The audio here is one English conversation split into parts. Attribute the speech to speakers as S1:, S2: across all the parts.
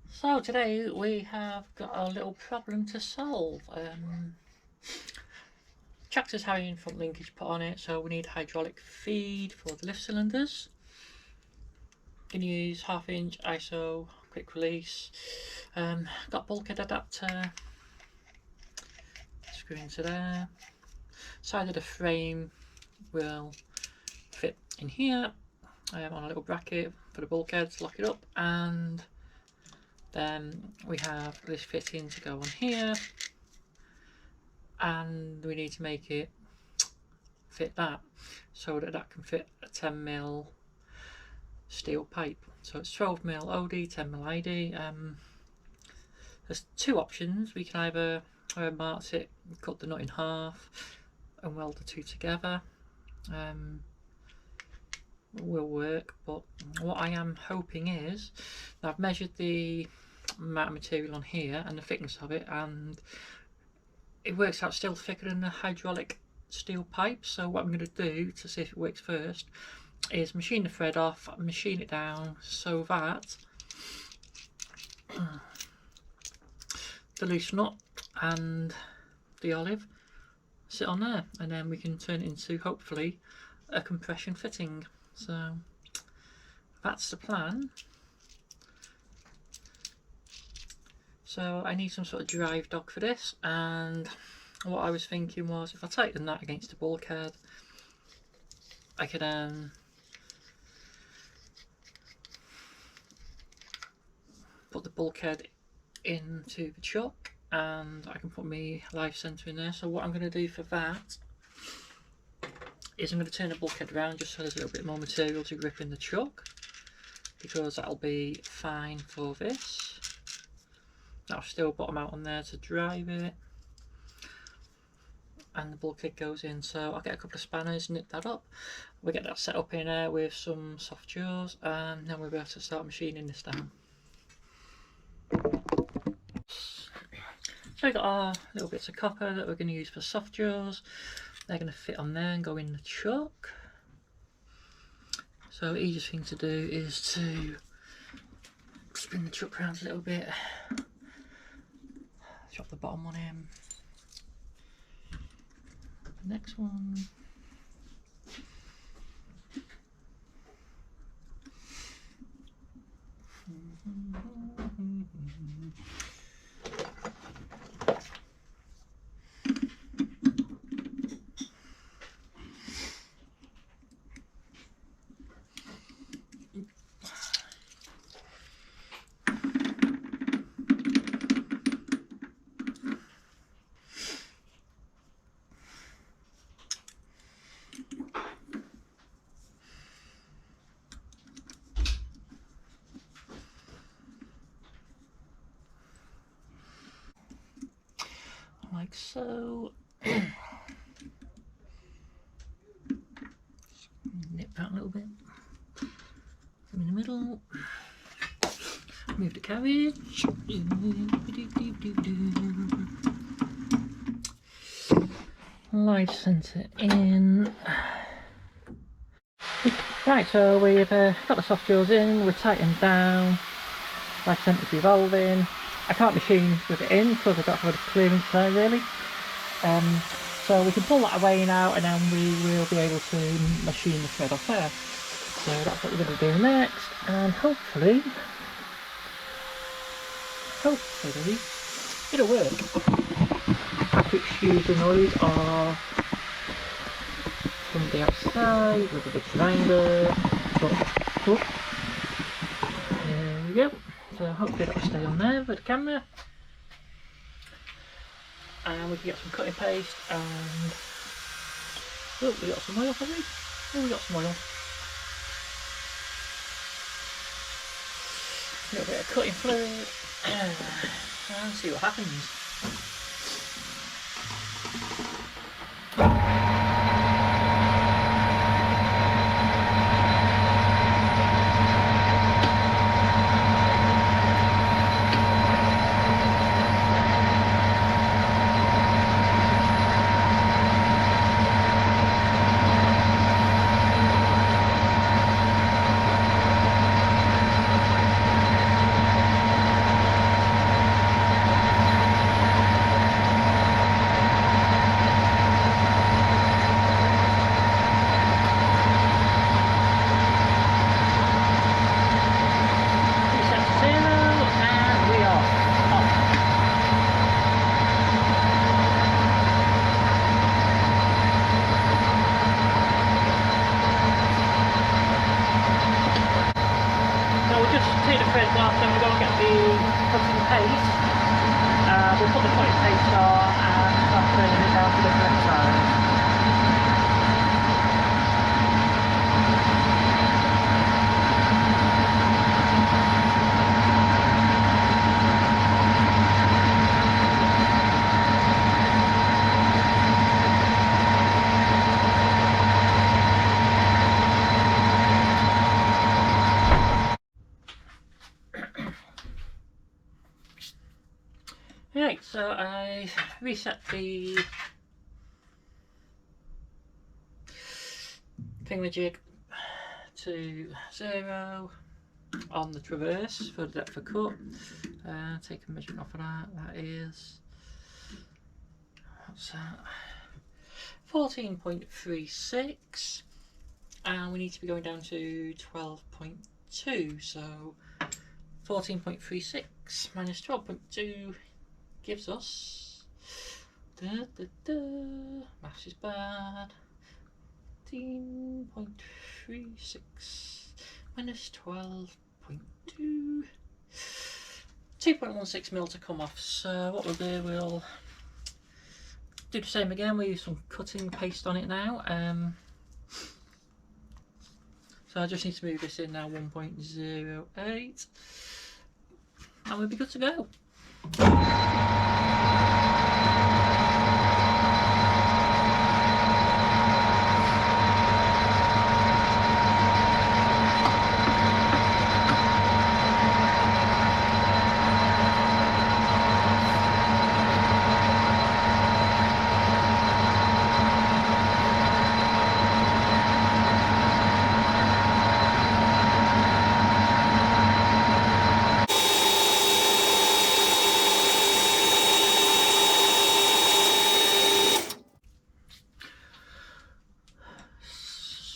S1: So today we have got a little problem to solve. Tractor's having front linkage put on it, so we need hydraulic feed for the lift cylinders. Going to use 1/2 inch ISO quick release. Got bulkhead adapter. Screw into there. Side of the frame will fit in here on a little bracket for the bulkhead to lock it up, and then we have this fitting to go on here, and we need to make it fit that so that that can fit a 10mm steel pipe. So it's 12mm OD, 10mm ID. There's two options. We can either mark it, cut the nut in half and weld the two together. Will work, but what I am hoping is, I've measured the amount of material on here and the thickness of it, and it works out still thicker than the hydraulic steel pipe. So what I'm going to do to see if it works first is machine the thread off, machine it down so that the loose nut and the olive sit on there, and then we can turn it into hopefully a compression fitting. So that's the plan. So I need some sort of drive dog for this, and what I was thinking was, if I tighten that against the bulkhead, I could put the bulkhead into the chuck, and I can put my live centre in there. So what I'm going to do for that is I'm going to turn the bulkhead around just so there's a little bit more material to grip in the chuck, because that'll be fine for this. That'll still bottom out on there to drive it, and the bulkhead goes in. So I'll get a couple of spanners, nip that up, we'll get that set up in there with some soft jaws, and then we'll be able to start machining this down. So we've got our little bits of copper that we're going to use for soft jaws. They're going to fit on there and go in the chuck. So the easiest thing to do is to spin the chuck around a little bit, drop the bottom one in, the next one, like so. Nip that a little bit from in the middle. Move the carriage. Live centre in. Right, so we've got the soft jaws in, we're tightened down, live centre's revolving. I can't machine with it in because I don't have the clearance there really. So we can pull that away now, and then we will be able to machine the thread off there. So that's what we're going to do next, and hopefully it'll work. I have to excuse the noise of somebody outside with a big grinder, but there we go. So hopefully that'll stay on there with the camera, and we can get some cutting paste, and oh, we got some oil, have we? Oh, we got some oil. A little bit of cutting fluid, and see what happens. it whilst then we go and get the cutting paste. We'll put the cutting paste on and start turning it down to the correct size. Right, so I reset the thingamajig to 0 on the traverse for the depth of cut. Take a measurement off of that. That is, what's that? 14.36, and we need to be going down to 12.2. So 14.36 minus 12.2 gives us maths is bad. 14.36 minus 12.2, 2.16 mil to come off. So what we'll do, we'll do the same again. We'll use some cutting paste on it now. So I just need to move this in now, 1.08, and we'll be good to go.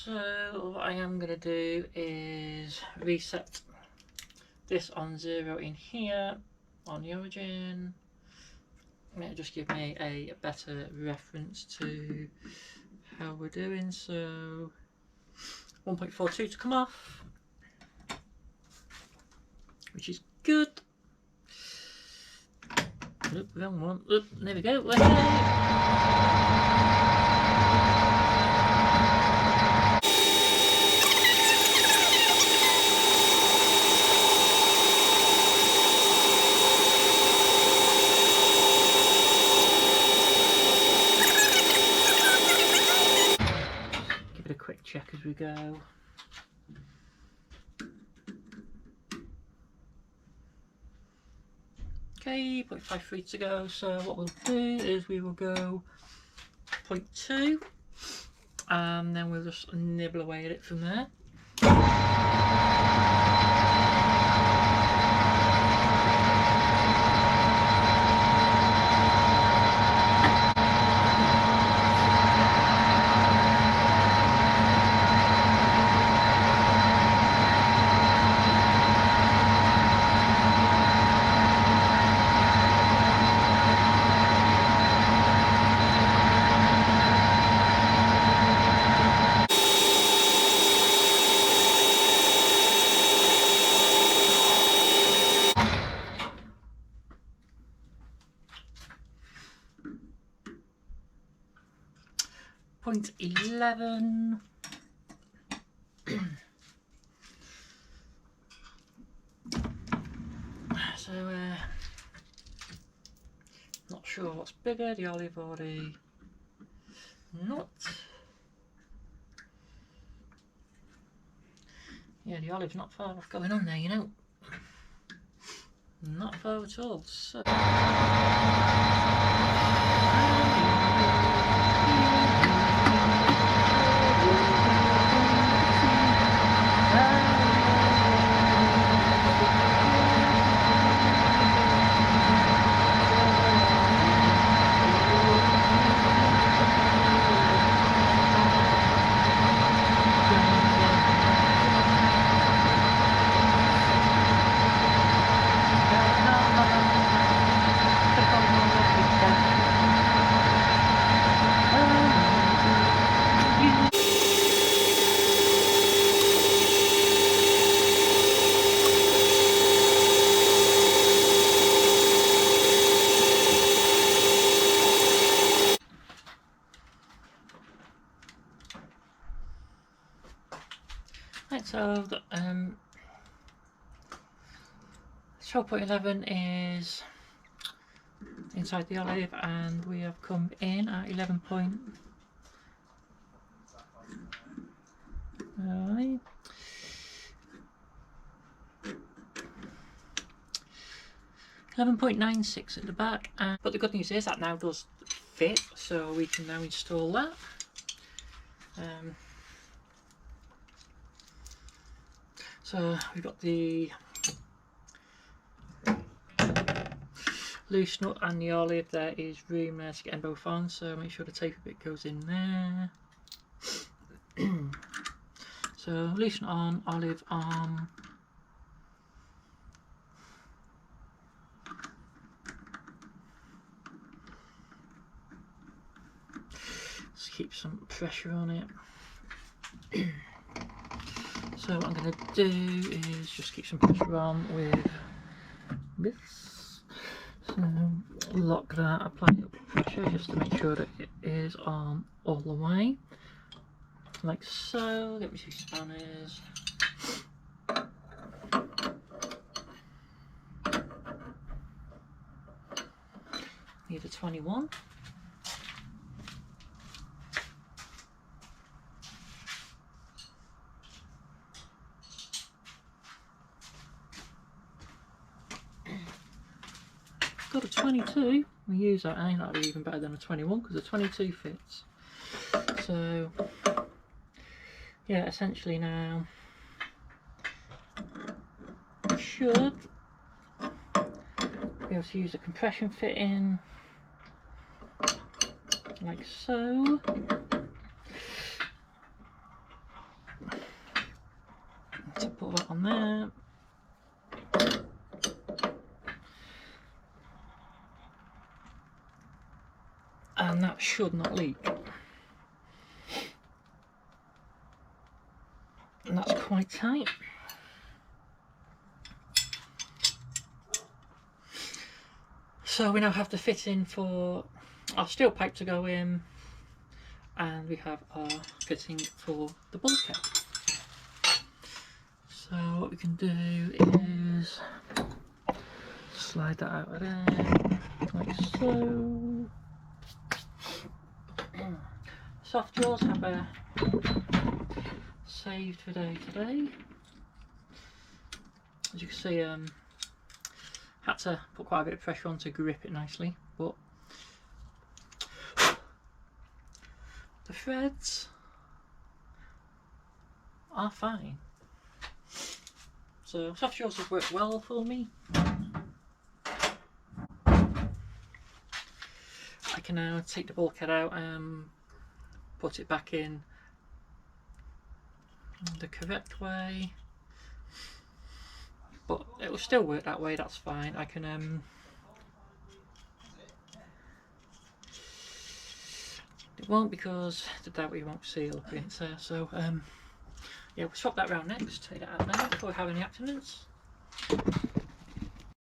S1: So what I am going to do is reset this on 0 in here on the origin, and it'll just give me a better reference to how we're doing. So 1.42 to come off, which is good. Oop, wrong one. Oop, there we go. A quick check as we go. Okay, 0.53 to go. So what we'll do is we will go 0.2, and then we'll just nibble away at it from there. Point 11. So not sure what's bigger, the olive or the nut. Yeah, the olive's not far off going on there, you know. Not far at all. So Right, so the 12.11 is inside the olive, and we have come in at 11.9. 11.96 at the back, but the good news is that now does fit, so we can now install that. So we've got the loose nut and the olive. There is room there to get them both on, so make sure the taper bit goes in there. So loose nut on, olive on. Just keep some pressure on it. So what I'm going to do is just keep some pressure on with this. So lock that, apply pressure just to make sure that it is on all the way. Like so. Get me 2 spanners. Need a 21. Got a 22. We use that, that'll be even better than a 21 because the 22 fits. So yeah, essentially now we should be able to use a compression fitting like so. To put that on there. And that should not leak. And that's quite tight. So we now have the fitting for our steel pipe to go in, and we have our fitting for the bulkhead. So what we can do is slide that out of there, like so. Soft jaws have a saved for day today. As you can see, had to put quite a bit of pressure on to grip it nicely, but the threads are fine. So soft jaws have worked well for me. I can now take the bulkhead out and put it back in the correct way, but it will still work that way, that's fine. I can it won't, because the doubt won't seal the printer. So yeah, we'll swap that round next, take that out now before we have any accidents.